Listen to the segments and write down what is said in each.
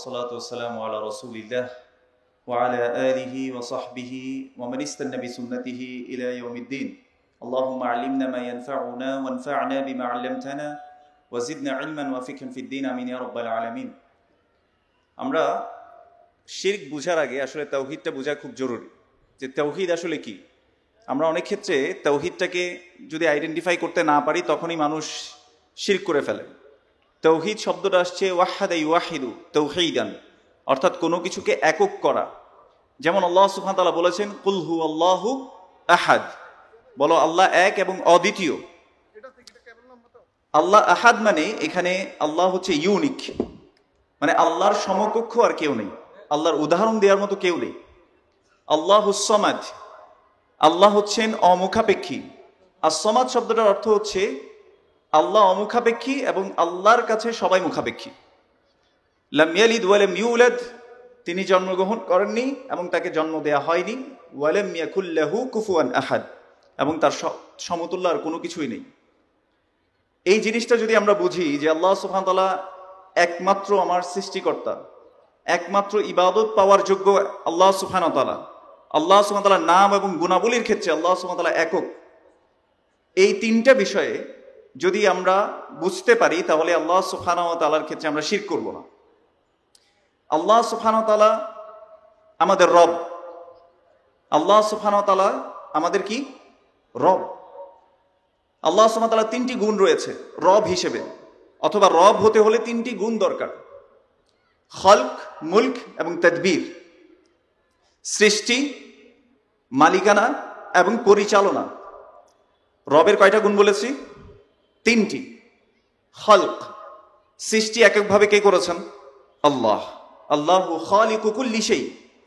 والصلاة والسلام على رسول الله وعلى آله وصحبه ومن استنى بسنته إلى يوم الدين اللهم علمنا ما ينفعنا وانفعنا بما علمتنا وزدنا علما وفقها في الدين آمين يا رب العالمين। আমরা শিরক বুঝার আগে আসলে তাওহীদটা বোঝা খুব জরুরি, যে তাওহীদ আসলে কি। আমরা অনেক ক্ষেত্রে তাওহীদটাকে যদি আইডেন্টিফাই করতে না পারি তখনই মানুষ শিরক করে ফেলে। তাওহীদ শব্দটা আসছে ওয়াহাদা ইউওয়াহিদু তাওহীদান, অর্থাৎ কোনো কিছুকে একক করা। যেমন আল্লাহ সুবহানাহু ওয়া তাআলা বলেছেন কুল হুয়াল্লাহু আহাদ, বলো আল্লাহ এক এবং অদ্বিতীয়। আল্লাহ আহাদ মানে এখানে আল্লাহ হচ্ছে ইউনিক, মানে আল্লাহর সমকক্ষ আর কেউ নেই, আল্লাহর উদাহরণ দেওয়ার মতো কেউ নেই। আল্লাহুস সামাদ, আল্লাহ হচ্ছেন অমুখাপেক্ষী। as-সামাদ শব্দটার অর্থ হচ্ছে আল্লাহ অমুখাপেক্ষী এবং আল্লাহর কাছে সবাই মুখাপেক্ষী। লাম ইয়ালিদ ওয়া লাম ইউলাদ, তিনি জন্মগ্রহণ করেননি এবং তাকে জন্ম দেয়া হয়নি। ওয়া লাম ইয়াকুল লাহু কুফুয়ান আহাদ, এবং তার সমতুল্য আর কোনো কিছুই নেই। এই জিনিসটা যদি আমরা বুঝি যে আল্লাহ সুবহানাহু ওয়া তাআলা একমাত্র আমার সৃষ্টিকর্তা, একমাত্র ইবাদত পাওয়ার যোগ্য আল্লাহ সুবহানাহু ওয়া তাআলা, আল্লাহ সুবহানাহু ওয়া তাআলার নাম এবং গুণাবলীর ক্ষেত্রে আল্লাহ সুবহানাহু ওয়া তাআলা একক, এই তিনটা বিষয়ে যদি আমরা বুঝতে পারি তাহলে আল্লাহ সুবহানাহু ওয়া তাআলার ক্ষেত্রে আমরা শিরক করব না। আল্লাহ সুবহানাহু ওয়া তাআলা আমাদের রব, আল্লাহ সুবহানাহু ওয়া তাআলা আমাদের কি রব। আল্লাহ সুবহানাহু ওয়া তাআলার তিনটি গুণ রয়েছে রব হিসেবে, অথবা রব হতে হলে তিনটি গুণ দরকার: খলক, মুলক এবং তাদবীর। সৃষ্টি, মালিকানা এবং পরিচালনা। রবের কয়টা গুণ বলেছি? তিনটি। খলক, সৃষ্টি এককভাবে কে করেছেন? আল্লাহ। আল্লাহু খালিকু কুল্লি শাই,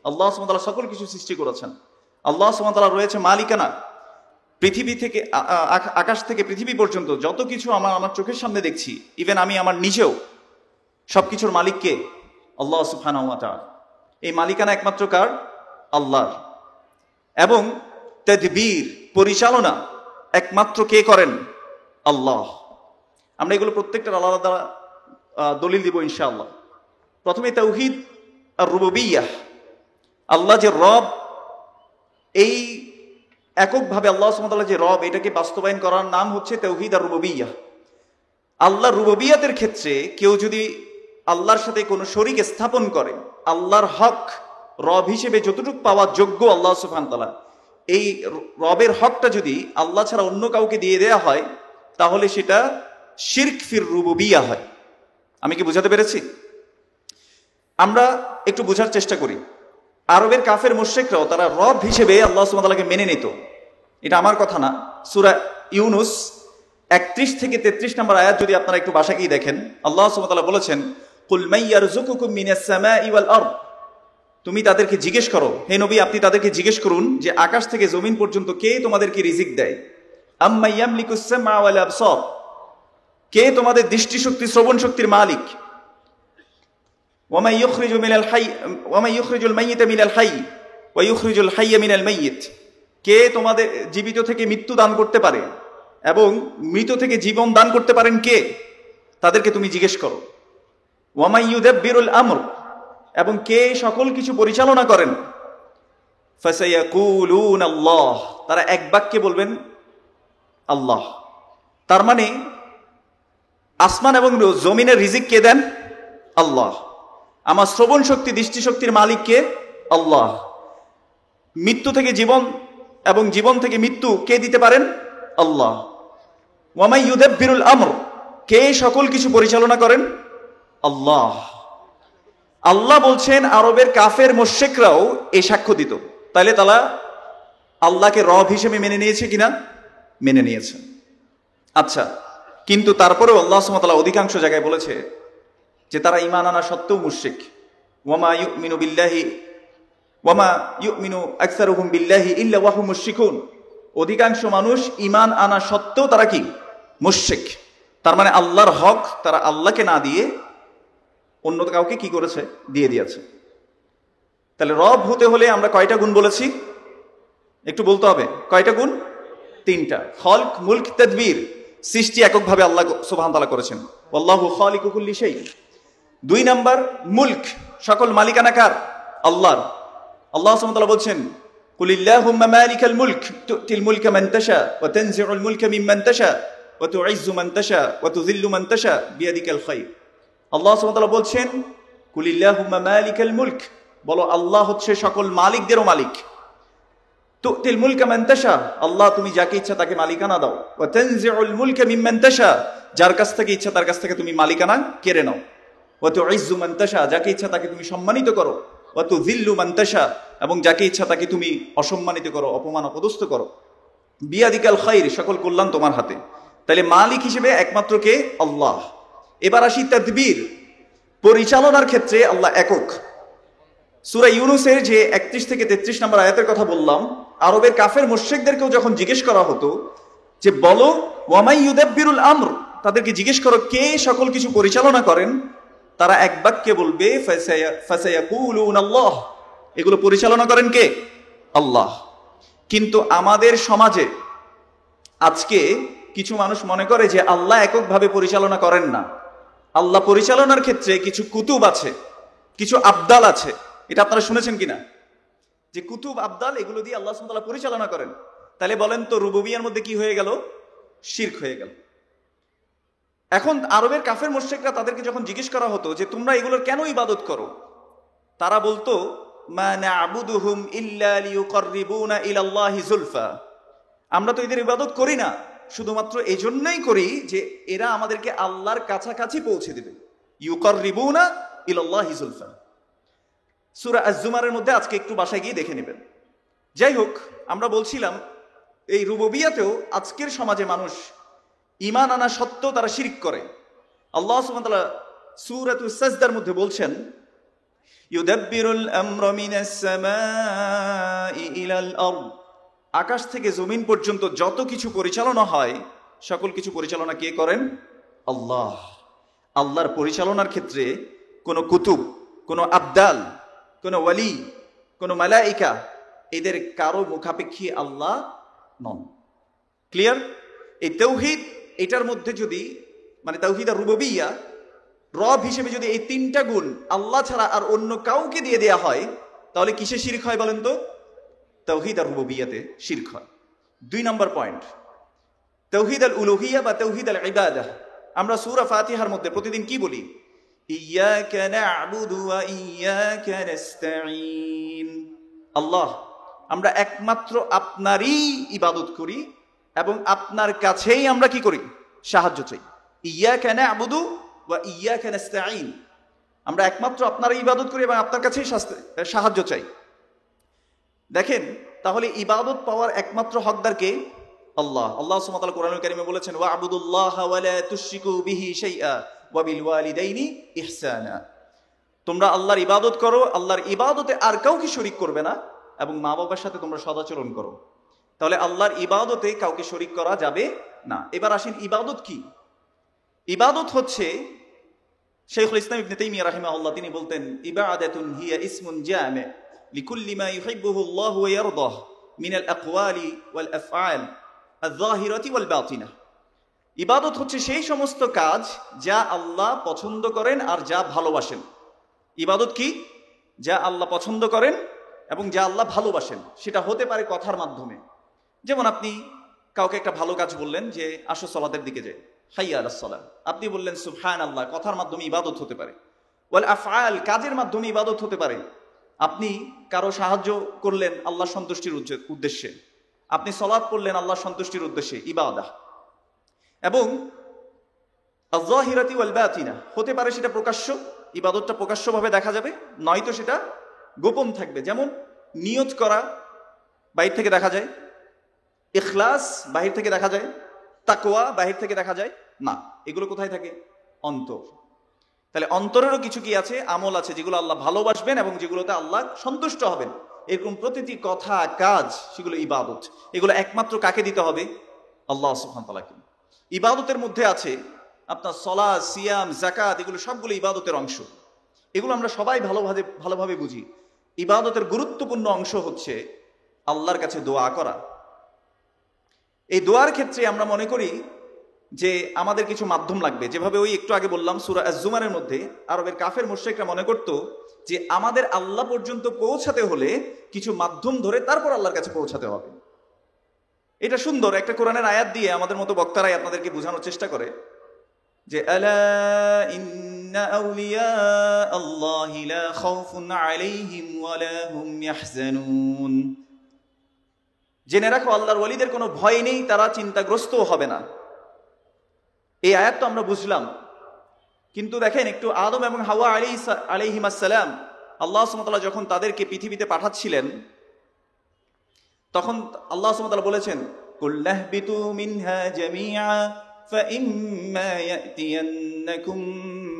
আল্লাহ সুবহানাহু ওয়া তাআলা সকল কিছু সৃষ্টি করেছেন। আল্লাহ সুবহানাহু ওয়া তাআলা রয়েছে মালিকানা, পৃথিবী থেকে আকাশ থেকে পৃথিবী পর্যন্ত যত কিছু আমার চোখের সামনে দেখছি, ইভেন আমি আমার নিজেও, সবকিছুর মালিক কে? আল্লাহ সুবহানাহু ওয়া তাআলা। এই মালিকানা একমাত্র কার? আল্লাহর। এবং তাদবীর, পরিচালনা একমাত্র কে করেন? আল্লাহ। আমরা এগুলো প্রত্যেকটার আলাদা আলাদা দলিল দিব ইনশাআল্লাহ। প্রথমে তাওহীদ আর রুবুবিয়্যাহ, আল্লাহ যে রব, এই এককভাবে আল্লাহ সুবহানাহু ওয়া তাআলা যে রব, এটাকে বাস্তবায়ন করার নাম হচ্ছে তাওহীদ আর রুবুবিয়্যাহ। আল্লাহর রুবুবিয়্যাতের ক্ষেত্রে কেউ যদি আল্লাহর সাথে কোনো শরীক স্থাপন করে, আল্লাহর হক রব হিসেবে যতটুকু পাওয়ার যোগ্য আল্লাহ সুবহানাহু ওয়া তাআলা, এই রবের হকটা যদি আল্লাহ ছাড়া অন্য কাউকে দিয়ে দেয়া হয় তাহলে সেটা শিরক ফির রুবুবিয়্যাহ হয়। আমি কি বুঝাতে পেরেছি? আমরা একটু বোঝার চেষ্টা করি। আরবের কাফের মুশরিকরাও তারা রব হিসেবে আল্লাহ সুবহানাহু ওয়া তাআলাকে মেনে নিত। এটা আমার কথা না। সূরা ইউনুস 31 থেকে 33 নম্বর আয়াত যদি আপনারা একটু বাসাকেই দেখেন, আল্লাহ সুবহানাহু ওয়া তাআলা বলেছেন কুল মান ইয়ারযুকুকুম মিনাস সামাই ওয়াল আরদ, তুমি তাদেরকে জিজ্ঞেস করো, হে নবী আপনি তাদেরকে জিজ্ঞেস করুন যে আকাশ থেকে জমিন পর্যন্ত কে তোমাদেরকে রিজিক দেয়। আম্মা ইয়ামলিকুস সামা ওয়াল আবসার, কে তোমাদের দৃষ্টিশক্তি শ্রবণ শক্তির মালিক। ওয়ামা ইউখরিজুল মাইয়িতা মিনাল হাইয়্যি ওয়া ইউখরিজুল হাইয়্যা মিনাল মাইয়িত, কে তোমাদের জীবিত থেকে মৃত্যু দান করতে পারে এবং মৃত থেকে জীবন দান করতে পারেন কে, তাদেরকে তুমি জিজ্ঞেস করো। ওয়ামা ইউদাব্বিরুল আমর, এবং কে সকল কিছু পরিচালনা করেন। ফাসায়াকুলুন আল্লাহ, তারা এক বাক্যে বলবেন আল্লাহ। তার মানে আসমান এবং জমিনের রিজিক কে দেন? আল্লাহ। আমার শ্রবণ শক্তি, দৃষ্টিশক্তির মালিক কে? আল্লাহ। মৃত্যু থেকে জীবন এবং জীবন থেকে মৃত্যু কে দিতে পারেন? আল্লাহ। ওয়ামা ইউদাব্বিরুল আমর, কে সকল কিছু পরিচালনা করেন? আল্লাহ। আল্লাহ বলছেন, আরবের কাফের মুশরিকরাও এই সাক্ষ্য দিত। তাহলে তারা আল্লাহকে রব হিসেবে মেনে নিয়েছে কিনা? মেনে নিয়েছে। আচ্ছা, কিন্তু তারপরেও আল্লাহ সুবহানাহু ওয়া তাআলা অধিকাংশ জায়গায় বলেছে যে তারা ঈমান আনা সত্ত্বেও মুশরিক। ওয়ামা ইউমিনু আকসারুহুম বিল্লাহি ইল্লা ওয়া হুম মুশরিকুন, অধিকাংশ মানুষ ঈমান আনা সত্ত্বেও তারা কি? মুশরিক। তার মানে আল্লাহর হক তারা আল্লাহকে না দিয়ে অন্য কাউকে কি করেছে? দিয়ে দিয়েছে। তাহলে রব হতে হলে আমরা কয়টা গুণ বলেছি? একটু বলতে হবে। কয়টা গুণ? তিনটা। খলক, মুলক, তাদবীর। সৃষ্টি এককভাবে আল্লাহ সুবহানাহু ওয়া তাআলা করেছেন। আল্লাহু খালিকু কুল্লি শাই। 2 নাম্বার মুলক, সকল মালিকানা কার? আল্লাহর। আল্লাহ সুবহানাহু ওয়া তাআলা বলছেন, কুলিল্লাহুম্মা মালিকাল মুলক তু'তিল মুলকা মান তাশা ওয়া তানজি'ুল মুলকা মিম্মান তাশা ওয়া তু'ইজ্জু মান তাশা ওয়া তুযিল্লু মান তাশা বিয়াদিকাল খায়র। আল্লাহ সুবহানাহু ওয়া তাআলা বলছেন, কুলিল্লাহুম্মা মালিকাল মুলক, বলো আল্লাহ হচ্ছে সকল মালিকদেরও মালিক। তু'তিল মুলকা মান তাশা, আল্লাহ তুমি যাকে ইচ্ছা তাকে মালিকানা দাও। ওয়া তানজি'ুল মুলকা মিম্মান তাশা, যার কাছ থেকে ইচ্ছা তার কাছ থেকে তুমি মালিকানা কেড়ে নাও। ওয়া তু'ইজ্জু মান তাশা, যাকে ইচ্ছা তাকে তুমি সম্মানিত করো। ওয়া তুযিল্লু মান তাশা, এবং যাকে ইচ্ছা তাকে তুমি অসম্মানিত করো, অপমান অপদস্থ করো। বিয়াদিকাল খায়র, সকল কল্যাণ তোমার হাতে। তাহলে মালিক হিসেবে একমাত্র কে? আল্লাহ। এবার আসি তাদবীর, পরিচালনার ক্ষেত্রে আল্লাহ একক। সূরা ইউনূসের যে 31 থেকে 33 নম্বর আয়াতের কথা বললাম, আরবের কাফের মুশরিকদেরকেও যখন জিজ্ঞেস করা হতো যে বলো ওয়ামাই ইউদাব্বিরুল আমর, তাদেরকে জিজ্ঞেস করো কে সকল কিছু পরিচালনা করেন, তারা এক বাক্যে বলবে ফাসায়াকুলুনাল্লাহ, এগুলো পরিচালনা করেন কে? আল্লাহ। কিন্তু আমাদের সমাজে আজকে কিছু মানুষ মনে করে যে আল্লাহ এককভাবে পরিচালনা করেন না। আল্লাহ পরিচালনার ক্ষেত্রে কিছু কুতুব আছে, কিছু আবদাল আছে। এটা আপনারা শুনেছেন কিনা, যে কুতুব আবদাল এগুলো দিয়ে আল্লাহ সুবহানাহু ওয়া তাআলা পরিচালনা করেন? তাহলে বলেন তো রুবুবিয়ার মধ্যে কি হয়ে গেল? শিরক হয়ে গেল। এখন আরবের কাফের মুশরিকরা তাদেরকে যখন জিজ্ঞেস করা হতো যে তোমরা এগুলোর কেন ইবাদত করো, তারা বলতো মা না'বুদুহুম ইল্লা লিয়ুকাররিবুনা ইলাল্লাহি যুলফা, আমরা তো এদের ইবাদত করি না শুধুমাত্র এজন্যই করি যে এরা আমাদেরকে আল্লাহর কাছাকাছি পৌঁছে দেবে। ইউকাররিবুনা ইলাল্লাহি যুলফা, সূরা আজ-জুমারের মধ্যে আজকে একটু বাসায় গিয়ে দেখে নেবেন। যাই হোক, আমরা বলছিলাম এই রুবুবিয়াতেও আজকের সমাজে মানুষ ঈমান আনা সত্ত্বেও তারা শিরক করে। আল্লাহ সুবহানাহু ওয়া তাআলা সূরাতুস সাজদার মধ্যে বলছেন, ইউদাব্বিরুল আমরা মিনাস সামাই ইলাল আরদ, আকাশ থেকে জমিন পর্যন্ত যত কিছু পরিচালনা হয় সকল কিছু পরিচালনা কে করেন? আল্লাহ। আল্লাহর পরিচালনার ক্ষেত্রে কোনো কুতুব, কোনো আবদাল, কোনো ওয়ালি, কোনো মালাইকা, এদের কারো মুখাপেক্ষী আল্লাহ নন। ক্লিয়ার? এই তাওহীদ, এটার মধ্যে যদি মানে তাওহীদ আর রুবুবিয়্যা, রব হিসেবে যদি এই তিনটা গুণ আল্লাহ ছাড়া আর অন্য কাউকে দিয়ে দেয়া হয়, তাহলে কিসে শিরক হয় বলেন তো? তাওহীদ আর রুবুবিয়্যাতে শিরক হয়। 2 নম্বর পয়েন্ট, তাওহীদ আল উলুহিয়্যা বা তাওহীদ আল ইবাদাহ। আমরা সূরা ফাতিহার মধ্যে প্রতিদিন কি বলি? ইয়াকা না'বুদু ওয়া ইয়াকা নাস্তাঈন। আল্লাহ, আমরা একমাত্র আপনারই ইবাদত করি এবং আপনার কাছেই আমরা কি করি? সাহায্য চাই। ইয়াকা না'বুদু ওয়া ইয়াকা নাস্তাঈন, আমরা একমাত্র আপনারই ইবাদত করি এবং আপনার কাছেই সাহায্য চাই। দেখেন, তাহলে ইবাদত পাওয়ার একমাত্র হকদার কে? আল্লাহ। আল্লাহ সুবহানাহু ওয়া তাআলা কোরআনুল কারীমে বলেছেন, ওয়া'বুদুল্লাহা ওয়া লা তুশরিকু বিহি শাইআ ওয়া বিল ওয়ালিদাইনি ইহসানা, তোমরা আল্লাহর ইবাদত করো, আল্লাহর ইবাদতে আর কাউকে শরীক করবে না, এবং মা বাবার সাথে তোমরা সদাচরণ করো। তাহলে আল্লাহর ইবাদতে কাউকে শরীক করা যাবে না। এবার আসেন, ইবাদত কি? ইবাদত হচ্ছে, শাইখুল ইসলাম ইবনে তাইমিয়া রাহিমাহুল্লাহ তিনি বলতেন, ইবাদাতুন হিয়া ইসমুন জামি' লিকুল্লি মা ইউহিব্বুহু আল্লাহু ওয়া ইয়ারদাহু মিনাল আকওয়ালি ওয়াল আফআল আয-যাহিরাতি ওয়াল বাতিনাহ। ইবাদত হচ্ছে সেই সমস্ত কাজ যা আল্লাহ পছন্দ করেন আর যা ভালোবাসেন। ইবাদত কি? যা আল্লাহ পছন্দ করেন এবং যা আল্লাহ ভালোবাসেন। সেটা হতে পারে কথার মাধ্যমে, যেমন আপনি কাউকে একটা ভালো কাজ বললেন যে আসো সালাতের দিকে যাই, হাইয়া আলাস সালাহ, আপনি বললেন সুবহানাল্লাহ, কথার মাধ্যমে ইবাদত হতে পারে। ওয়াল আফআল, কাজের মাধ্যমে ইবাদত হতে পারে। আপনি কারো সাহায্য করলেন আল্লাহর সন্তুষ্টির উদ্দেশ্যে, আপনি সালাত পড়লেন আল্লাহর সন্তুষ্টির উদ্দেশ্যে, ইবাদাহ। এবং আয-যাহিরাতি ওয়াল বাতিনা, হতে পারে সেটা প্রকাশ্য, ইবাদতটা প্রকাশ্যভাবে দেখা যাবে, নয়তো সেটা গোপন থাকবে। যেমন নিয়ত করা বাহির থেকে দেখা যায়, ইখলাস বাহির থেকে দেখা যায়, তাকওয়া বাহির থেকে দেখা যায় না। এগুলো কোথায় থাকে? অন্তর। তাহলে অন্তরেরও কিছু কি আছে? আমল আছে, যেগুলো আল্লাহ ভালোবাসবেন এবং যেগুলোতে আল্লাহ সন্তুষ্ট হবেন। এরকম প্রতিটি কথা, কাজ, সেগুলো ইবাদত। এগুলো একমাত্র কাকে দিতে হবে? আল্লাহ সুবহানাহু ওয়া তাআলাকে। ইবাদতের মধ্যে আছে আপনার সালাত, সিয়াম, যাকাত, এগুলো সবগুলো ইবাদতের অংশ। এগুলো আমরা সবাই ভালোভাবে বুঝি। ইবাদতের গুরুত্বপূর্ণ অংশ হচ্ছে আল্লাহর কাছে দোয়া করা। এই দোয়ার ক্ষেত্রে আমরা মনে করি যে আমাদের কিছু মাধ্যম লাগবে, যেভাবে ওই একটু আগে বললাম সূরা আজ-জুমারের মধ্যে আরবের কাফের মুশরিকরা মনে করত যে আমাদের আল্লাহ পর্যন্ত পৌঁছাতে হলে কিছু মাধ্যম ধরে তারপর আল্লাহর কাছে পৌঁছাতে হবে। এটা সুন্দর একটা কোরআনের আয়াত দিয়ে আমাদের মতো বক্তারাই আপনাদেরকে বোঝানোর চেষ্টা করে যে আলা ইন্না আউলিয়া আল্লাহি লা খাউফুন আলাইহিম ওয়া লা হুম ইয়াহজানুন, জেনে রাখো আল্লাহর ওয়ালিদের কোনো ভয় নেই, তারা চিন্তাগ্রস্ত হবে না। এই আয়াত তো আমরা বুঝলাম, কিন্তু দেখেন একটু আদম এবং হাওয়া আলাইহিমাস সালাম আল্লাহ সুবহানাহু ওয়া তাআলা যখন তাদেরকে পৃথিবীতে পাঠাচ্ছিলেন তখন আল্লাহ সুবহানাহু ওয়া তাআলা বলেছেন কুল্লাহবিতু মিনহা জামিআ ফাইম্মা ইয়াতিয়ান্নাকুম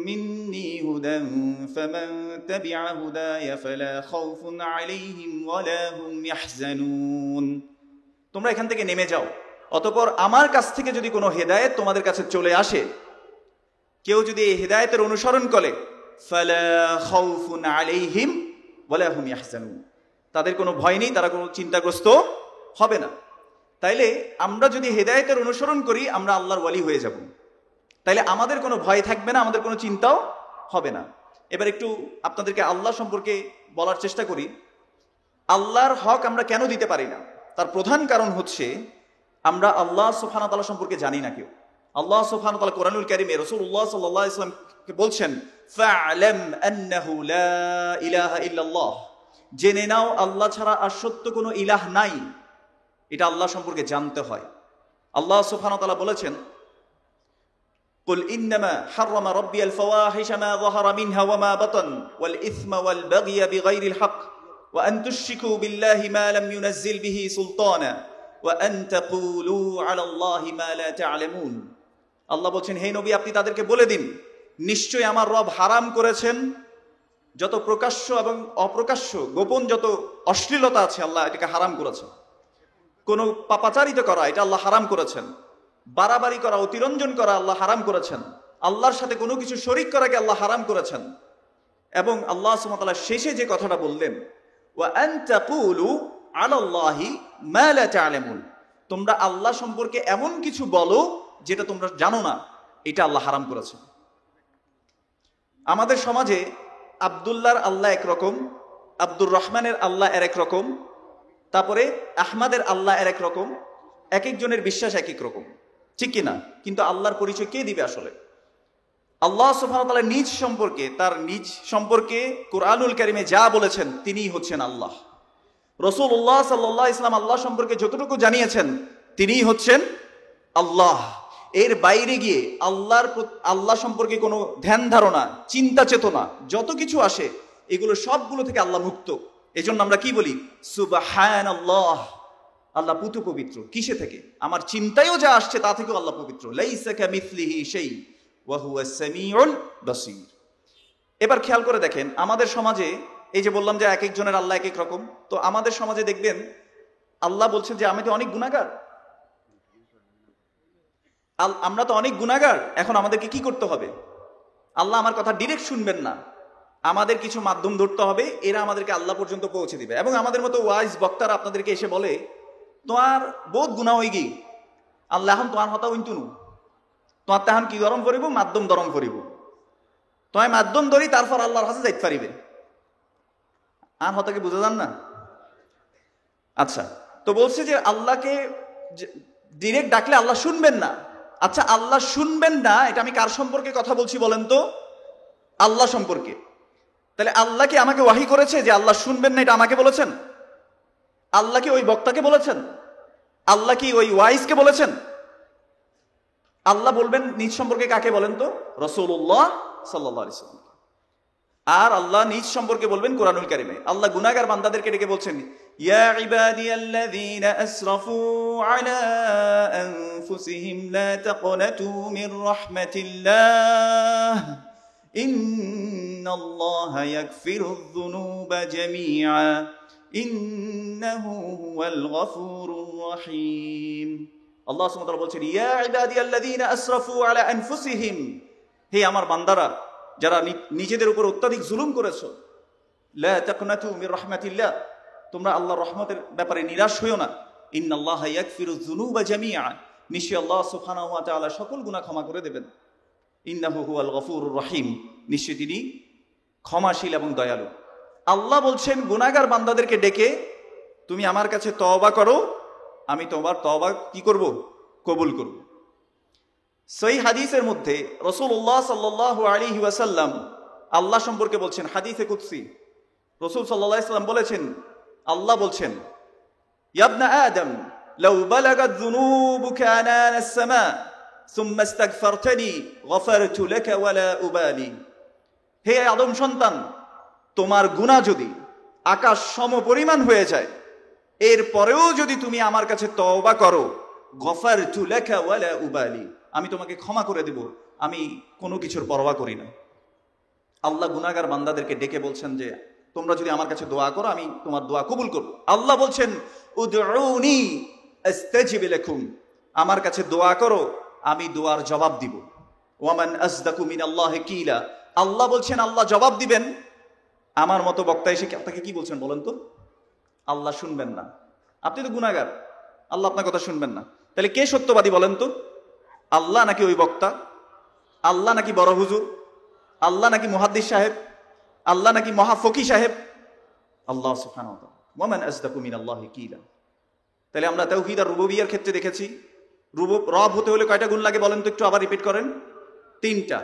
মিন্নী হুদান ফামান তাবিআ হুদায়া ফালা খাউফুন আলাইহিম ওয়া লা হুম ইয়াহজানুন, তোমরা এখান থেকে নেমে যাও, অতঃপর আমার কাছ থেকে যদি কোনো হেদায়েত তোমাদের কাছে চলে আসে, কেউ যদি এই হেদায়েতের অনুসরণ করে ফালা খাউফুন আলাইহিম ওয়া লা হুম ইয়াহজানুন, তাদের কোনো ভয় নেই, তারা কোনো চিন্তাগ্রস্ত হবে না। তাইলে আমরা যদি হেদায়েতের অনুসরণ করি আমরা আল্লাহর ওয়ালি হয়ে যাব, তাইলে আমাদের কোনো ভয় থাকবে না, আমাদের কোনো চিন্তাও হবে না। এবার একটু আপনাদেরকে আল্লাহ সম্পর্কে বলার চেষ্টা করি। আল্লাহর হক আমরা কেন দিতে পারি না? তার প্রধান কারণ হচ্ছে আমরা আল্লাহ সুবহানাহু ওয়া তাআলা সম্পর্কে জানি না কেউ। আল্লাহ সুবহানাহু ওয়া তাআলা কোরআনুল কারীমে রাসূলুল্লাহ সাল্লাল্লাহু আলাইহি ওয়াসাল্লামকে বলছেন ফা'লাম আন্নাহু লা ইলাহা ইল্লাল্লাহ, জেনে নাও আল্লাহ ছাড়া আর সত্য কোনো ইলাহ নাই। এটা আল্লাহ সম্পর্কে জানতে হয়। আল্লাহ সুবহানাহু ওয়া তাআলা বলেছেন কুল ইন্নামা হাররামা রাব্বিয়াল ফাওয়াহিশা মা যাহারা মিনহা ওয়া মা বাতান ওয়াল ইসমা ওয়াল বাগয়া বিগাইরিল হক ওয়া আন তুশরিকু বিল্লাহি মা লাম ইউনাজ্জিল বিহি সুলতানা ওয়া আন তাকুলু আলাল্লাহি মা লা তা'লামুন। আল্লাহ বলেন হে নবী আপনি তাদেরকে বলে দিন নিশ্চয়ই আমার রব হারাম করেছেন যত প্রকাশ্য এবং অপ্রকাশ্য গোপন যত অশ্লীলতা আছে আল্লাহ এটাকে হারাম করেছেন। কোনো পাপাচারিত করা এটা আল্লাহ হারাম করেছেন, বাড়াবাড়ি করা অতিরঞ্জন করা আল্লাহ হারাম করেছেন, আল্লাহর সাথে কোনো কিছু শরীক করাকে আল্লাহ হারাম করেছেন। এবং আল্লাহ সুবহানাহু ওয়া তাআলা শেষে যে কথাটা বললেন ওয়া আন তাকুলু আলাল্লাহি মা লা তা'লামুন, তোমরা আল্লাহ সম্পর্কে এমন কিছু বলো যেটা তোমরা জানো না, এটা আল্লাহ হারাম করেছেন। আমাদের সমাজে আব্দুল্লাহর আল্লাহ একরকম, আব্দুর রহমানের আল্লাহ এর এক রকম, তারপরে আহমদের আল্লাহ এর এক রকম, এক একজনের বিশ্বাস এক এক রকম, ঠিক কিনা? কিন্তু আল্লাহর পরিচয় কে দিবে আসলে? আল্লাহ সুবহানাহু ওয়া তাআলা নিজ সম্পর্কে, তার নিজ সম্পর্কে কুরআনুল কারীমে যা বলেছেন তিনিই হচ্ছেন আল্লাহ। রাসূলুল্লাহ সাল্লাল্লাহু আলাইহি ওয়াসাল্লাম আল্লাহ সম্পর্কে যতটুকু জানিয়েছেন তিনিই হচ্ছেন আল্লাহ। এর বাইরে গিয়ে আল্লাহ সম্পর্কে কোনো ধ্যান ধারণা, চিন্তা চেতনা যত কিছু আসে এগুলো সবগুলো থেকে আল্লাহ মুক্ত। এজন্য আমরা কি বলি? সুবহানাল্লাহ, আল্লাহ পুতু পবিত্র। কিসে থেকে? আমার চিন্তায়ও যা আসছে তা থেকেও আল্লাহ পবিত্র। লাইসা কামিসলিহি শাই ওয়া হুয়াস সামিউল বাসীর। এবার খেয়াল করে দেখেন আমাদের সমাজে, এই যে বললাম যে এক একজনের আল্লাহ এক এক রকম, তো আমাদের সমাজে দেখবেন আল্লাহ বলছেন যে আমি তো অনেক গুনাহগার, আমরা তো অনেক গুনাহগার, এখন আমাদেরকে কি করতে হবে? আল্লাহ আমার কথা ডিরেক্ট শুনবেন না, আমাদের কিছু মাধ্যম ধরতে হবে, এরা আমাদেরকে আল্লাহ পর্যন্ত পৌঁছে দিবে। এবং আমাদের মতো ওয়াইজ বক্তারা আপনাদেরকে এসে বলে তোমার বহুত গুনাহ হয়ে গি, আল্লাহ এখন তোমার হতা হইতুনু, তোমার তাহান কি দরম করিব? মাধ্যম দরম করিব, তোমায় মাধ্যম ধরি তারপর আল্লাহর কাছে যাইতে পারিবে। আর হতাকে বুঝে যান না? আচ্ছা, তো বলছে যে আল্লাহকে ডিরেক্ট ডাকলে আল্লাহ শুনবেন না। আচ্ছা, আল্লাহ শুনবেন না এটা আমি কার সম্পর্কে কথা বলছি বলেন তো? আল্লাহ সম্পর্কে। তাহলে আল্লাহ কি আমাকে ওয়াহি করেছে যে আল্লাহ শুনবেন না এটা আমাকে বলেছেন? আল্লাহ কি ওই বক্তাকে বলেছেন? আল্লাহ কি ওই ওয়াইজকে বলেছেন? আল্লাহ বলবেন নিজ সম্পর্কে কাকে বলেন তো? রাসূলুল্লাহ সাল্লাল্লাহু আলাইহি ওয়াসাল্লাম। আর আল্লাহ নিজ সম্পর্কে বলবেন কোরআনুল কারীমে। আল্লাহ গুনাহগার বান্দাদেরকে ডেকে বলছেন ইয়া ইবাদিয়াল্লাযীনা আসরাফু আলা আনফুসিহিম লা তাকনাতু মির রাহমাতিল্লাহ ইন্নাল্লাহা ইয়াগফিরুয যুনুবা জামিআ ইন্নাহু হুয়াল গফুরুর রহিম। আল্লাহ সুবহানাহু ওয়া তাআলা বলছেন ইয়া ইবাদিয়াল্লাযীনা আসরাফু আলা আনফুসিহিম, হে আমার বান্দারা যারা নিজেদের উপর অত্যাধিক জুলুম করেছো, লা তাকনাতু মির রাহমাতিল্লাহ, তোমরা আল্লাহর রহমতের ব্যাপারে নিরাশ হইও না। ইন্নাল্লাহা ইয়াগফিরুয যুনুবা জামিআ, নিশ্চয়ই আল্লাহ সুবহানাহু ওয়া তাআলা সকল গুনাহ ক্ষমা করে দেবেন। ইন্নাহু হুয়াল গফুরুর রহিম, নিশ্চয়ই তিনি ক্ষমাশীল এবং দয়ালু। আল্লাহ বলছেন গুনাহগার বান্দাদেরকে ডেকে তুমি আমার কাছে তওবা করো, আমি তোমার তওবা কি করব? কবুল করব। সহিহ হাদিসের মধ্যে রাসূলুল্লাহ সাল্লাল্লাহু আলাইহি ওয়াসাল্লাম আল্লাহ সম্পর্কে বলছেন, হাদিসে কুদসি রাসূল সাল্লাল্লাহু আলাইহি ওয়াসাল্লাম বলেছেন, আল্লাহ বলছেন, ইয়া ইবনা আদম লাউ বালাগাত যুনুবুকা আনান আস-সামা সুম্মা ইস্তাগফারতানি গফারতু লাকা ওয়ালা উবালি। হে আদম সন্তান, তোমার গুনাহ যদি আকাশ সম পরিমাণ হয়ে যায়, এরপরেও যদি তুমি আমার কাছে তওবা করো, গফারতু লাকা ওয়ালা উবালি, আমি তোমাকে ক্ষমা করে দেব, আমি কোনো কিছুর পরোয়া করি না। আল্লাহ গুনাহগার বান্দাদেরকে ডেকে বলছেন যে তোমরা যদি আমার কাছে দোয়া করো, আমি তোমার দোয়া কবুল করব। আল্লাহ বলছেন উদউনি আস্তাজিব লাকুম, আমার কাছে দোয়া করো, আমি দোয়ার জবাব দিব। ওয়ামান আসদাকু মিনাল্লাহি কিলা, আল্লাহ বলছেন আল্লাহ জবাব দিবেন। আমার মতো বক্তা এসে আপনাকে কি বলছেন বলেন তো? আল্লাহ শুনবেন না, আপনি তো গুনাহগার, আল্লাহ আপনার কথা শুনবেন না। তাহলে কে সত্যবাদী বলেন তো? আল্লাহ নাকি ওই বক্তা? আল্লাহ নাকি বড় হুজুর? আল্লাহ নাকি মুহাদ্দিস সাহেব? আল্লাহ নাকি মহাফকি সাহেব? আল্লাহ সুবহানাহু ওয়া তাআলা। ওয়ামান আসদাকু মিনাল্লাহি কিলা। তাহলে আমরা তাওহীদ আর রুবুবিয়্যার ক্ষেত্রে দেখেছি, রব হতে হলে কয়টা গুণ লাগে বলেন তো, একটু আবার রিপিট করেন। 3টা।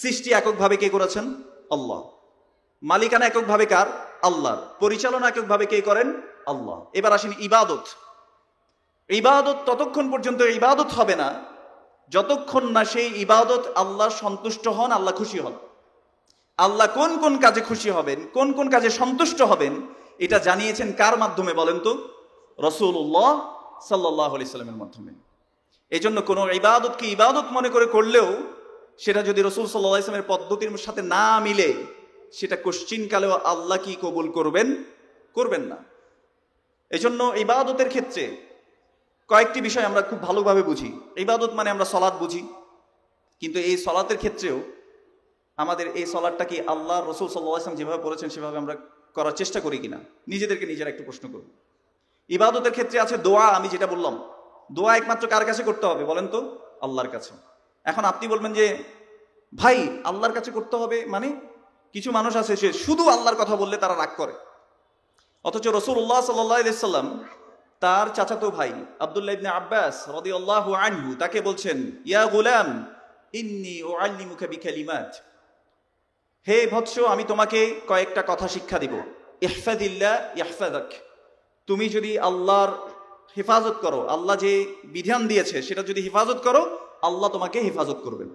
সৃষ্টি এককভাবে কে করেছেন? আল্লাহ। মালিকানা এককভাবে কার? আল্লাহর। পরিচালনা এককভাবে কে করেন? আল্লাহ। এবার আসেন ইবাদত। ইবাদত ততক্ষণ পর্যন্ত ইবাদত হবে না যতক্ষণ না সেই ইবাদত আল্লাহ সন্তুষ্ট হন, আল্লাহ খুশি হন। আল্লাহ কোন কোন কাজে খুশি হবেন, কোন কোন কাজে সন্তুষ্ট হবেন, এটা জানিয়েছেন কার মাধ্যমে বলেন তো? রাসূলুল্লাহ সাল্লাল্লাহু আলাইহি সাল্লামের মাধ্যমে। এই জন্য কোনো ইবাদতকে ইবাদত মনে করে করলেও সেটা যদি রাসূল সাল্লাল্লাহু আলাইহি সাল্লামের পদ্ধতির সাথে না মিলে, সেটা কোশ্চিনকালেও আল্লাহ কি কবুল করবেন? করবেন না। এই জন্য ইবাদতের ক্ষেত্রে কয়েকটি বিষয় আমরা খুব ভালোভাবে বুঝি। ইবাদত মানে আমরা সালাত বুঝি, কিন্তু এই সালাতের ক্ষেত্রেও আমাদের এই সালাতটা কি আল্লাহ রাসূল সাল্লাল্লাহু আলাইহি ওয়াসাল্লাম যেভাবে বলেছেন সেভাবে আমরা করার চেষ্টা করি কিনা, নিজেদেরকে নিজেরা একটু প্রশ্ন করব। ইবাদতের ক্ষেত্রে আছে দোয়া, আমি যেটা বললাম, দোয়া একমাত্র কার কাছে করতে হবে বলেন তো? আল্লাহর কাছে। এখন আপনি বলবেন যে ভাই আল্লাহর কাছে করতে হবে মানে? কিছু মানুষ আছে সে শুধু আল্লাহর কথা বললে তারা রাগ করে, অথচ রাসূলুল্লাহ সাল্লাল্লাহু আলাইহি ওয়াসাল্লাম তার চাচাতো ভাই আব্দুল্লাহ ইবনে আব্বাস রাদিয়াল্লাহু আনহু তাকে বলছেন, ইয়া গুলাম ইন্নী উআল্লিমুকা বিকালিমাত, হে বৎস আমি তোমাকে কয়েকটা কথা শিক্ষা দিব। ইহফাযিল্লাহ ইয়াহফাযাক, তুমি যদি আল্লাহর হেফাজত করো, আল্লাহ যে বিধান দিয়েছে সেটা যদি হেফাজত করো, আল্লাহ তোমাকে হেফাজত করবেন।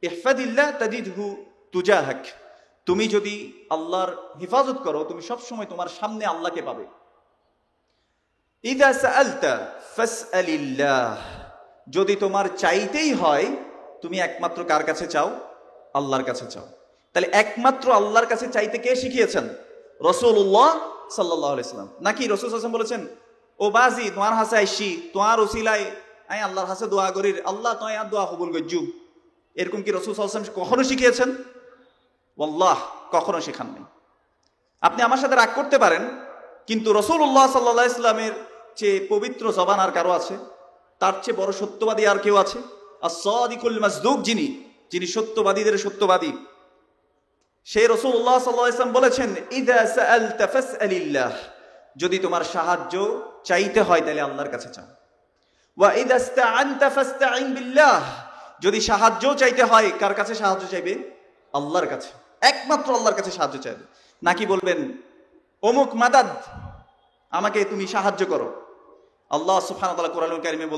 ইহফাযিল্লাহ তাজিদহু তুজাহাক, তুমি যদি আল্লাহর হেফাজত করো, তুমি সবসময় তোমার সামনে আল্লাহকে পাবে। ইযা সাআলতা ফাসআলিল্লাহ, যদি তোমার চাইতেই হয় তুমি একমাত্র কার কাছে চাও? আল্লাহর কাছে চাও। তাহলে একমাত্র আল্লাহর কাছে চাইতে কে শিখিয়েছেন? রাসূলুল্লাহ সাল্লাল্লাহু আলাইহি ওয়াসাল্লাম। নাকি রাসূল সাল্লাল্লাহু আলাইহি ওয়াসাল্লাম বলেছেন, ও বাজি তোমার হাসে আইসি, তোমার ওসিলায় আমি আল্লাহর হাসে দোয়া করি, আল্লাহ তোমার আর দোয়া কবুল করজু, এরকম কি রাসূল সাল্লাল্লাহু আলাইহি ওয়াসাল্লাম কখনো শিখিয়েছেন? ওয়াল্লাহ কখনো শেখাননি। আপনি আমার সাথে রাগ করতে পারেন, কিন্তু রাসূলুল্লাহ সাল্লাল্লাহু আলাইহি ওয়াসাল্লামের চেয়ে পবিত্র জবান আর কারো আছে? তার চেয়ে বড় সত্যবাদী আর কেউ আছে? as-সাদিকুল মাসদুক, যিনি সত্যবাদীদের সত্যবাদী, সেই রাসূলুল্লাহ সাল্লাল্লাহু আলাইহি ওয়াসাল্লাম বলেছেন, ইযা সাআলতা ফাসআলিল্লাহ, যদি তোমার সাহায্য চাইতে হয় তাহলে আল্লাহর কাছে চাও। ওয়া ইযা ইসতাআনতা ফাসতাঈন বিল্লাহ, যদি সাহায্য চাইতে হয় কার কাছে সাহায্য চাইবে? আল্লাহর কাছে, একমাত্র আল্লাহর কাছে সাহায্য চাইবে। নাকি বলবেন অমুক মাদাদ, আমাকে তুমি সাহায্য করো। আল্লাহ সুবহানাহু ওয়া তাআলা কোরআনুল কারীমে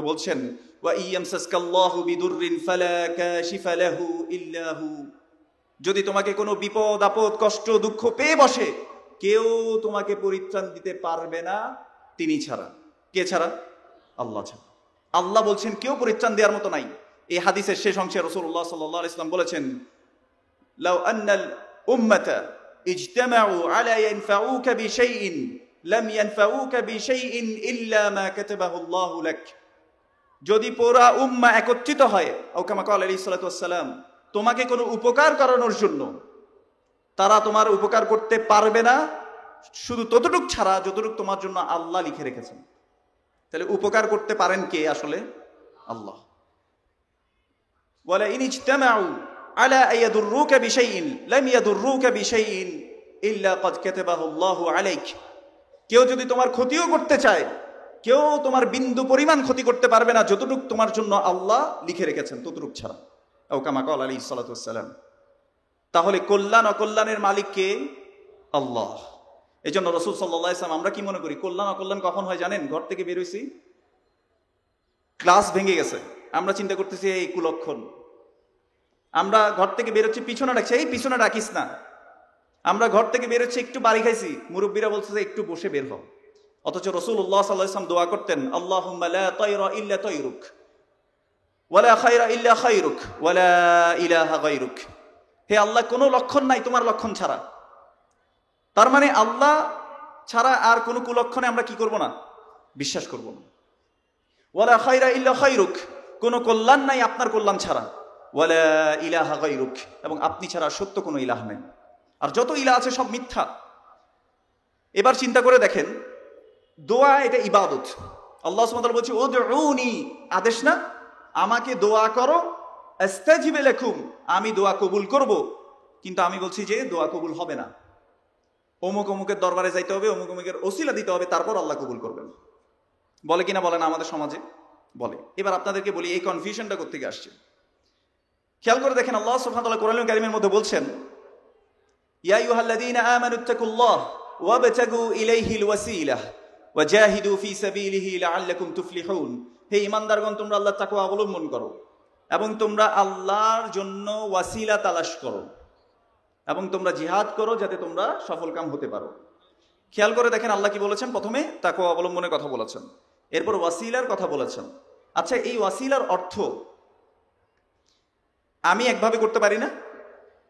বলছেন, ওয়া ইয়ামসাসকাল্লাহু বিদুররিন ফালা কাশিফা লাহু ইল্লা হু, যদি তোমাকে কোনো বিপদ আপদ কষ্ট দুঃখ পেয়ে বসে, কেউ তোমাকে পরিত্রাণ দিতে পারবে না তিনি ছাড়া। কে ছাড়া? আল্লাহ ছাড়া। আল্লাহ বলছেন কেউ পরিত্রাণ দেওয়ার মতো নাই। এই হাদিসের শেষ অংশে রাসূলুল্লাহ সাল্লাল্লাহু আলাইহি ওয়াসাল্লাম বলেছেন, লাউ আন্নাল উম্মাতা ইজতামাউ আলা ইয়ানফাউকা বিশাইইন লাম ইয়ানফাউকা বিশাইইন ইল্লা মা কাতাবাহু আল্লাহু লাক, যদি পুরা উম্মাহ একত্রিত হয়, ও কামা ক্বালা আলাইহিস সালাতু ওয়াস সালাম, তোমাকে কোনো উপকার করানোর জন্য, তারা তোমার উপকার করতে পারবে না শুধু ততটুক ছাড়া যতটুক তোমার জন্য আল্লাহ লিখে রেখেছেন। তাহলে উপকার করতে পারেন কে আসলে? আল্লাহ। ওয়ালা ইন ইজতামাউ আলা আইয়াদুররুকা বিশাইইন লাম ইয়াদুররুকা বিশাইইন ইল্লা ক্বাদ কাতাবাহু আল্লাহু আলাইক। কেউ যদি তোমার ক্ষতিও করতে চায়, কেউ তোমার বিন্দু পরিমাণ ক্ষতি করতে পারবে না যতটুকু তোমার জন্য আল্লাহ লিখে রেখেছেন, ততটুকু ছাড়া। ও কামা ক্বাল আলাইহিস সালাতু ওয়াস সালাম। তাহলে কল্যাণ অকল্যাণের মালিক কে? আল্লাহ। এই জন্য রাসূল সাল্লাল্লাহু আলাইহি ওয়াসাল্লাম, আমরা কি মনে করি কল্যাণ অকল্যাণ কখন হয় জানেন? ঘর থেকে বের হইছি, ক্লাস ভেঙে গেছে, আমরা চিন্তা করতেছি এই কুলক্ষণ। আমরা ঘর থেকে বের হচ্ছে, পিছনে ডাকছে, এই পিছনে ডাকিস না। আমরা ঘর থেকে বের হচ্ছে, একটু বাড়ি খাইছি, মুরব্বীরা বলছে যে একটু বসে বের হও। অথচ রাসূলুল্লাহ সাল্লাল্লাহু আলাইহি ওয়াসাল্লাম দোয়া করতেন, আল্লাহুম্মা লা তায়রা ইল্লা তায়রুক ওয়ালা খায়রা ইল্লা খায়রুক ওয়ালা ইলাহা গায়রুক। হে আল্লাহ, কোনো লক্ষণ নাই তোমার লক্ষণ ছাড়া। তার মানে আল্লাহ ছাড়া আর কোনো কুলক্ষণে আমরা কি করব না? বিশ্বাস করব না। ওয়ালা খায়রা ইল্লা খায়রুক, কোনো কল্যাণ নাই আপনার কল্যাণ ছাড়া। ওয়ালা ইলাহা গায়রুক, এবং আপনি ছাড়া সত্য কোনো ইলাহ নেই। আর যত ইলাহ আছে সব মিথ্যা। এবার চিন্তা করে দেখেন, দোয়া এটা ইবাদত। আল্লাহ সুবহানাহু ওয়া তাআলা বলছে উদউনি, আদেশ না, আমাকে দোয়া করো, আস্তাজিব লাকুম, আমি দোয়া কবুল করব। কিন্তু আমি বলছি যে দোয়া কবুল হবে না, অমুক অমুকের দরবারে যাইতে হবে, অমুক অমুকের ওসিলা দিতে হবে, তারপর আল্লাহ কবুল করবেন। বলে কিনা বলে না আমাদের সমাজে? বলে। এবার আপনাদেরকে বলি এই কনফিউশনটা কোত্থেকে আসছে। খেয়াল করে দেখেন, আল্লাহ সুবহানাহু ওয়া তাআলা কোরআনুল কারীমের মধ্যে বলছেন, ইয়া আইয়ুহাল্লাযীনা আমানুত্তাকুল্লাহ ওয়াবতাগু ইলাইহিল ওয়াসিলাহ ওয়াজাহিদু ফি সাবিলিহি লাআল্লাকুম তুফলিহুন। হে ঈমানদারগণ, তোমরা আল্লাহর তাকওয়া অবলম্বন করো এবং তোমরা আল্লাহর জন্য ওয়াসিলা তালাশ করো এবং তোমরা জিহাদ করো যাতে তোমরা সফলকাম হতে পারো। খেয়াল করে দেখেন আল্লাহ কি বলেছেন? প্রথমে তাকওয়া অবলম্বনের কথা বলেছেন, এরপর ওয়াসিলার কথা বলেছেন। আচ্ছা, এই ওয়াসিলার অর্থ আমি একভাবে করতে পারি না,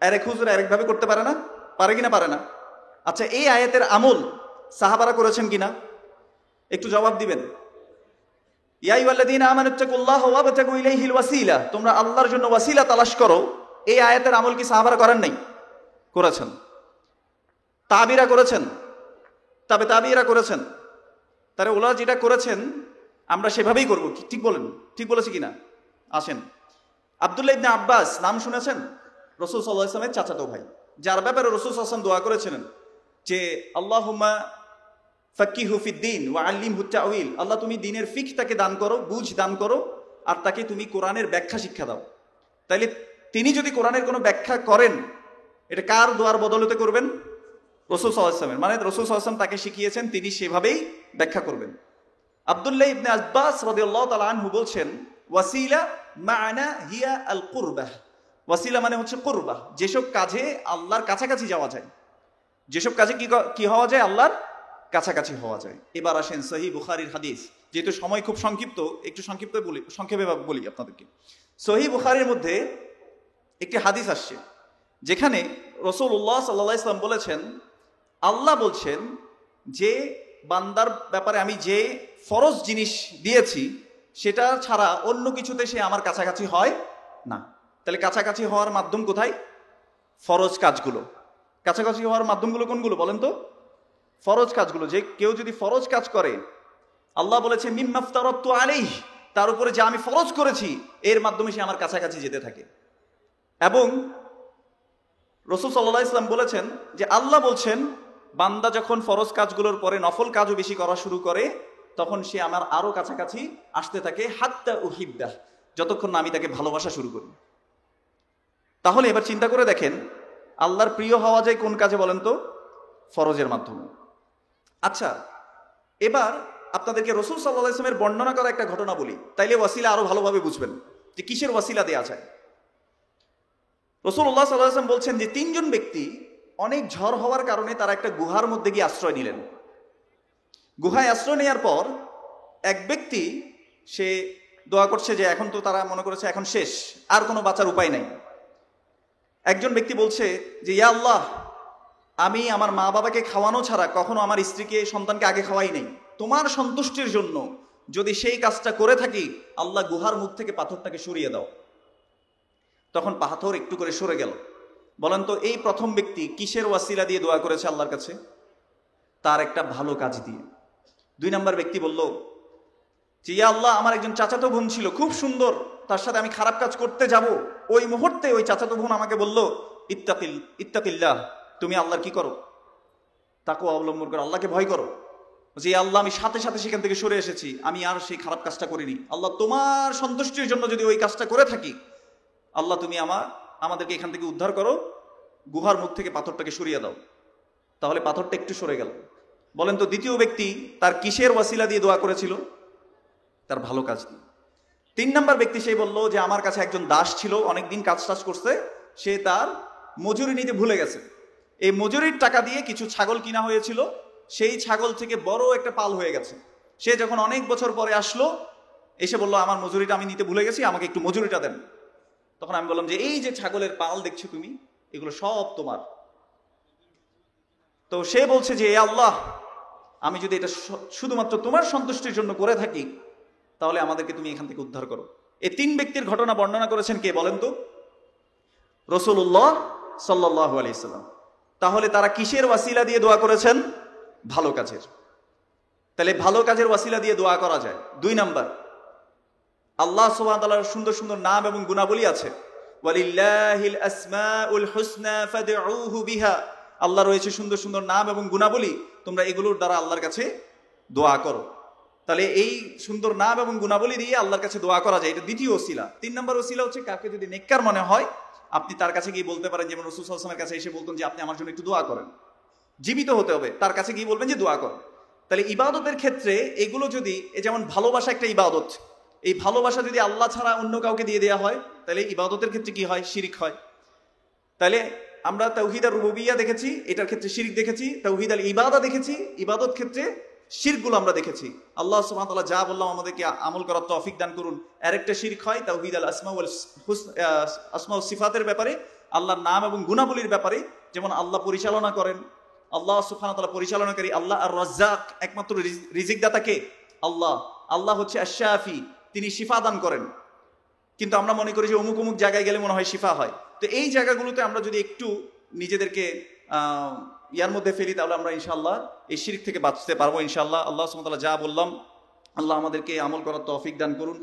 আর এক হুজুর আরেকভাবে করতে পারে না, পারে কিনা? পারে না। আচ্ছা, এই আয়াতের আমল সাহাবারা করেছেন কিনা? একটু জবাব দিবেন। ইয়া আইয়ুহাল্লাযীনা আমানুত্তাকুল্লাহ ওয়াবতাগু ইলাইহিল ওয়াসিলা, তোমরা আল্লাহর জন্য ওয়াসিলা তালাশ করো। এই আয়াতের আমল কি সাহাবারা করেন নাই? করেছেন। তাবিরা করেছেন, তবে তাবিরা করেছেন। তারা ওনারা যেটা করেছেন আমরা সেভাবেই করব। ঠিক বলেন? ঠিক বলেছি কিনা? আসেন, আব্দুল্লাহ ইবনে আব্বাস নাম শুনেছেন? রাসূল সাল্লাল্লাহু আলাইহি ওয়াসাল্লামের চাচাতো ভাই, যার ব্যাপারে রাসূল সাল্লাল্লাহু আলাইহি ওয়াসাল্লাম দোয়া করেছিলেন যে আল্লাহুম্মা ফাক্কিহু ফিদ্দীন ওয়া আল্লিমহু তা'ওয়িল। আল্লাহ, তুমি দ্বীনের ফিকহ তাকে দান করো, বুঝ দান করো, আর তাকে তুমি কোরআনের ব্যাখ্যা শিক্ষা দাও। তাইলে তিনি যদি কোরআনের কোনো ব্যাখ্যা করেন, এটা কার দোয়ার বদলতে করবেন? রাসূল সাল্লাল্লাহু আলাইহি ওয়াসাল্লামের। মানে রাসূল সাল্লাল্লাহু আলাইহি ওয়াসাল্লাম তাকে শিখিয়েছেন, তিনি সেভাবেই ব্যাখ্যা করবেন। আব্দুল্লাহ ইবনে আব্বাস রাদিয়াল্লাহু তাআলা আনহু বলছেন, ওয়াসিলা মা'না হিয়া আল কুরবাহ। ওয়াসিলা মানে হচ্ছে কুরবাহ, যেসব কাজে আল্লাহর কাছাকাছি যাওয়া যায়, যেসব কাজে কি হওয়া যায়? আল্লাহর কাছাকাছি হওয়া যায়। এবার আসেন সহিহ বুখারীর হাদিস। যেহেতু সময় খুব সংক্ষিপ্ত, একটু সংক্ষেপে বলি আপনাদেরকে। সহিহ বুখারীর মধ্যে একটি হাদিস আসছে যেখানে রাসূলুল্লাহ সাল্লাল্লাহু আলাইহি ওয়াসাল্লাম বলেছেন, আল্লাহ বলছেন যে বান্দার ব্যাপারে আমি যে ফরজ জিনিস দিয়েছি সেটা ছাড়া অন্য কিছুতে সে আমার কাছাকাছি হয় না। তাহলে কাছাকাছি হওয়ার মাধ্যম কোথায়? ফরজ কাজগুলো। কাছাকাছি হওয়ার মাধ্যমগুলো কোনগুলো বলেন তো? ফরজ কাজগুলো। যে কেউ যদি ফরজ কাজ করে, আল্লাহ বলেছে মিম্মা আফতারাতু আলাইহি, তার উপরে যে আমি ফরজ করেছি এর মাধ্যমে সে আমার কাছাকাছি যেতে থাকে। এবং রাসূল সাল্লাল্লাহু আলাইহি ওয়াসাল্লাম বলেছেন যে আল্লাহ বলছেন বান্দা যখন ফরজ কাজগুলোর পরে নফল কাজও বেশি করা শুরু করে তখন সে আমার আরো কাছাকাছি আসতে থাকে, হাত্তা উহিব্বাহ, যতক্ষণ না আমি তাকে ভালোবাসা শুরু করি। তাহলে এবার চিন্তা করে দেখেন, আল্লাহর প্রিয় হওয়া যায় কোন কাজে বলেন তো? ফরজের মাধ্যমে। আচ্ছা, এবার আপনাদেরকে রাসূল সাল্লাল্লাহু আলাইহি ওয়াসাল্লামের বর্ণনা করা একটা ঘটনা বলি, তাইলে ওয়াসিলা আরো ভালোভাবে বুঝবেন যে কিসের ওয়াসিলা দেয়া যায়। রাসূলুল্লাহ সাল্লাল্লাহু আলাইহি ওয়াসাল্লাম বলছেন যে তিনজন ব্যক্তি অনেক ঝড় হওয়ার কারণে তারা একটা গুহার মধ্যে গিয়ে আশ্রয় নিলেন। গুহায় আশ্রয় নেওয়ার পর এক ব্যক্তি সে দোয়া করছে যে এখন তো তারা মনে করেছে এখন শেষ, আর কোনো বাঁচার উপায় নাই। একজন ব্যক্তি বলছে যে ইয়া আল্লাহ, আমি আমার মা বাবাকে খাওয়ানো ছাড়া কখনো আমার স্ত্রীকে সন্তানকে আগে খাওয়াই নাই, তোমার সন্তুষ্টির জন্য যদি সেই কাজটা করে থাকি আল্লাহ গুহার মুখ থেকে পাথরটাকে সরিয়ে দাও। তখন পাথর একটু করে সরে গেল। বলেন তো এই প্রথম ব্যক্তি কিসের ওয়াসিলা দিয়ে দোয়া করেছে আল্লাহর কাছে? তার একটা ভালো কাজ দিয়ে। দুই নাম্বার ব্যক্তি বলল যে ইয়া আল্লাহ, আমার একজন চাচাতো বোন ছিল, খুব সুন্দর, তার সাথে আমি খারাপ কাজ করতে যাব, ওই মুহূর্তে ওই চাচাতো বোন আমাকে বলল ইত্তাকিল্লাহ, তুমি আল্লাহর কি করো, তাকওয়া অবলম্বন করো, আল্লাহকে ভয় করো। যে আল্লাহ, আমি সাথে সাথে সেখান থেকে সরে এসেছি, আমি আর সেই খারাপ কাজটা করিনি। আল্লাহ, তোমার সন্তুষ্টির জন্য যদি ওই কাজটা করে থাকি, আল্লাহ তুমি আমাদেরকে এখান থেকে উদ্ধার করো, গুহার মুখ থেকে পাথরটাকে সরিয়ে দাও। তাহলে পাথরটা একটু সরে গেল। বলেন তো দ্বিতীয় ব্যক্তি তার কিসের ওয়াসিলা দিয়ে দোয়া করেছিল? তার ভালো কাজ দিয়ে। 3 নম্বর ব্যক্তি, সে বলল যে আমার কাছে একজন দাস ছিল, অনেকদিন কাজ টাজ করছে, সে তার মজুরি নিতে ভুলে গেছে। এই মজুরির টাকা দিয়ে কিছু ছাগল কিনা হয়েছিল, সেই ছাগল থেকে বড় একটা পাল হয়ে গেছে। সে যখন অনেক বছর পরে আসলো, এসে বলল আমার মজুরিটা আমি নিতে ভুলে গেছি, আমাকে একটু মজুরিটা দেন। তখন আমি বললাম যে এই যে ছাগলের পাল দেখছো তুমি, এগুলো সব তোমার। তো সে বলছে যে এ আল্লাহ, আমি যদি এটা শুধুমাত্র তোমার সন্তুষ্টির জন্য করে থাকি, তাহলে আমাদেরকে তুমি এখান থেকে উদ্ধার করো। এই 3 ব্যক্তির ঘটনা বর্ণনা করেছেন কে বলেন তো? রাসূলুল্লাহ সাল্লাল্লাহু আলাইহি সাল্লাম। তাহলে তারা কিসের ওয়াসিলা দিয়ে দোয়া করেছেন? ভালো কাজের। তাহলে ভালো কাজের ওয়াসিলা দিয়ে দোয়া করা যায়। 2 নাম্বার, আল্লাহ সুবহানাহু ওয়া তাআলার সুন্দর সুন্দর নাম এবং গুণাবলী আছে। ওয়ালিল্লাহিল আসমাউল হুসনা ফাদউহু বিহা। আল্লাহ রয়েছে সুন্দর সুন্দর নাম এবং গুণাবলী, তোমরা এগুলোর দ্বারা আল্লাহর কাছে দোয়া করো। তাহলে এই সুন্দর নাম এবং গুণাবলী দিয়ে আল্লাহর কাছে দোয়া করা যায়, এটা দ্বিতীয় ওসিলা। 3 নম্বর ওসিলা হচ্ছে, কাকে যদি নেককার মনে হয়, আপনি তার কাছে গিয়ে বলতে পারেন, যেমন রাসূল সাল্লাল্লাহু আলাইহি ওয়াসাল্লামের কাছে এসে বলতেন যে আপনি আমার জন্য একটু দোয়া করেন। জীবিত হতে হবে, তার কাছে গিয়ে বলবেন যে দোয়া করেন। তাহলে ইবাদতের ক্ষেত্রে এগুলো যদি, যেমন ভালোবাসা একটা ইবাদত, এই ভালোবাসা যদি আল্লাহ ছাড়া অন্য কাউকে দিয়ে দেওয়া হয়, তাহলে ইবাদতের ক্ষেত্রে কি হয়? শিরিক হয়। তাহলে আমরা তাওহীদ আর রুবুবিয়্যাহ দেখেছি, এটার ক্ষেত্রে শিরিক দেখেছি। তাওহীদ আল ইবাদা দেখেছি, ইবাদত ক্ষেত্রে শিরকগুলো আমরা দেখেছি। আল্লাহ সুবহানাহু ওয়া তাআলা যা বললাম আমাদেরকে আমল করার তৌফিক দান করুন। আরেকটা শিরক হয় তাওহীদ আল আসমা ওয়াল আসমা ওয়াস সিফাতের ব্যাপারে, আল্লাহর নাম এবং গুণাবলীর ব্যাপারে। যেমন আল্লাহ পরিচালনা করেন, আল্লাহ সুবহানাহু ওয়া তাআলা পরিচালনাকারী, আল্লাহ আর রাজ্জাক, একমাত্র রিজিক দাতা কে? আল্লাহ। আল্লাহ হচ্ছে আশ-শাফি, তিনি শিফা দান করেন। কিন্তু আমরা মনে করি যে অমুক অমুক জায়গায় গেলে মনে হয় শিফা হয়। তো এই জায়গাগুলোতে আমরা যদি একটু নিজেদেরকে ইয়ার মধ্যে ফেলি, তাহলে আমরা ইনশাআল্লাহ এই শিরক থেকে বাঁচতে পারবো ইনশাআল্লাহ। আল্লাহ সুবহানাহু ওয়া তাআলা যা বললাম, আল্লাহ আমাদেরকে আমল করার তৌফিক দান করুন।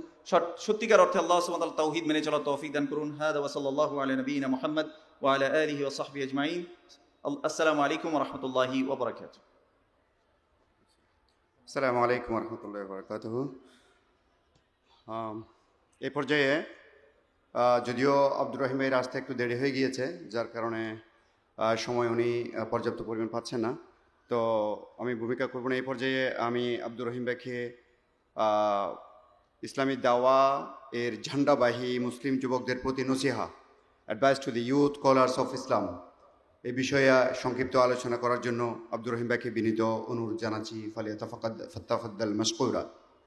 সত্যিকার অর্থে আল্লাহ সুবহানাহু ওয়া তাআলা তাওহীদ মেনে চলার তৌফিক দান করুন। হাদা ওয়া সাল্লাল্লাহু আলা নবিয়িনা মুহাম্মদ ওয়া আলা আলিহি ওয়া সাহবিহি আজমাইন। আসসালামু আলাইকুম ওয়া রাহমাতুল্লাহি ওয়া বারাকাতুহু। আসসালামু আলাইকুম ওয়া রাহমাতুল্লাহি ওয়া বারাকাতুহু। এই পর্যায়ে যদিও আব্দুর রহিমের আসতে একটু দেরি হয়ে গিয়েছে, যার কারণে সময় উনি পর্যাপ্ত পরিমাণ পাচ্ছেন না, তো আমি ভূমিকা করব না। এই পর্যায়ে আমি আব্দুর রহিম ভাইকে ইসলামী দাওয়া এর ঝান্ডাবাহী মুসলিম যুবকদের প্রতি নসিহা, advice to the youth scholars of Islam, এই বিষয়ে সংক্ষিপ্ত আলোচনা করার জন্য আব্দুর রহিম ভাইকে বিনীত অনুরোধ জানাচ্ছি। ফালিয়াতাফাদ্দাল মাশকুরা।